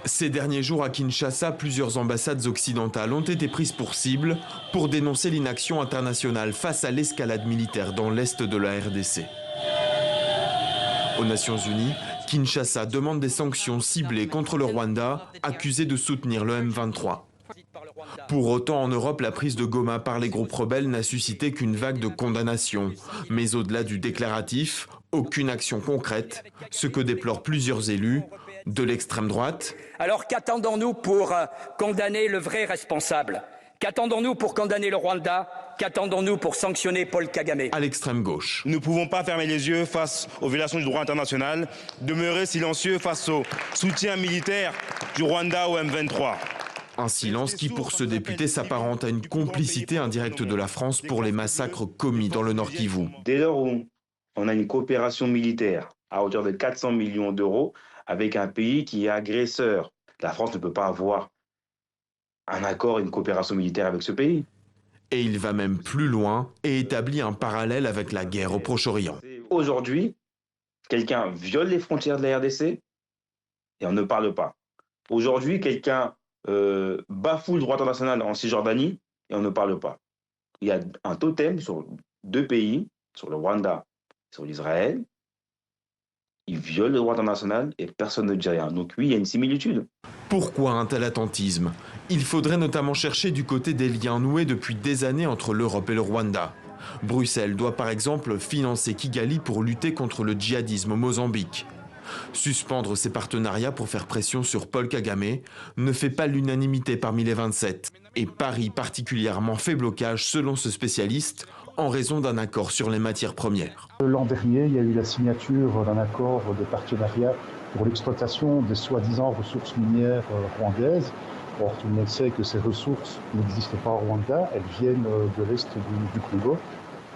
Ces derniers jours à Kinshasa, plusieurs ambassades occidentales ont été prises pour cible pour dénoncer l'inaction internationale face à l'escalade militaire dans l'est de la RDC. Aux Nations Unies, Kinshasa demande des sanctions ciblées contre le Rwanda, accusé de soutenir le M23. Pour autant, en Europe, la prise de Goma par les groupes rebelles n'a suscité qu'une vague de condamnation. Mais au-delà du déclaratif, aucune action concrète, ce que déplorent plusieurs élus de l'extrême droite. Alors qu'attendons-nous pour condamner le vrai responsable? Qu'attendons-nous pour condamner le Rwanda? Qu'attendons-nous pour sanctionner Paul Kagame? À l'extrême gauche. Nous ne pouvons pas fermer les yeux face aux violations du droit international, demeurer silencieux face au soutien militaire du Rwanda au M23. Un silence qui, pour ce député, s'apparente à une complicité indirecte de la France pour les massacres commis dans le Nord Kivu. Dès lors où on a une coopération militaire à hauteur de 400 millions d'euros avec un pays qui est agresseur, la France ne peut pas avoir un accord, une coopération militaire avec ce pays. Et il va même plus loin et établit un parallèle avec la guerre au Proche-Orient. Aujourd'hui, quelqu'un viole les frontières de la RDC et on ne parle pas. Aujourd'hui, quelqu'un bafoue le droit international en Cisjordanie et on ne parle pas. Il y a un totem sur deux pays, sur le Rwanda et sur l'Israël. Ils violent le droit international et personne ne dit rien. Donc oui, il y a une similitude. Pourquoi un tel attentisme? Il faudrait notamment chercher du côté des liens noués depuis des années entre l'Europe et le Rwanda. Bruxelles doit par exemple financer Kigali pour lutter contre le djihadisme au Mozambique. Suspendre ses partenariats pour faire pression sur Paul Kagame ne fait pas l'unanimité parmi les 27. Et Paris particulièrement fait blocage selon ce spécialiste en raison d'un accord sur les matières premières. L'an dernier, il y a eu la signature d'un accord de partenariat pour l'exploitation des soi-disant ressources minières rwandaises. Or, tout le monde sait que ces ressources n'existent pas au Rwanda, elles viennent de l'est du Congo.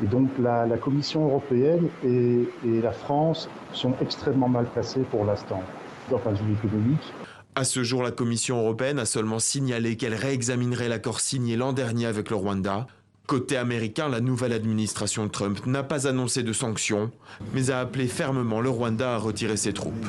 Et donc la Commission européenne et la France sont extrêmement mal placées pour l'instant, d'un point de vue économique. À ce jour, la Commission européenne a seulement signalé qu'elle réexaminerait l'accord signé l'an dernier avec le Rwanda. Côté américain, la nouvelle administration Trump n'a pas annoncé de sanctions, mais a appelé fermement le Rwanda à retirer ses troupes.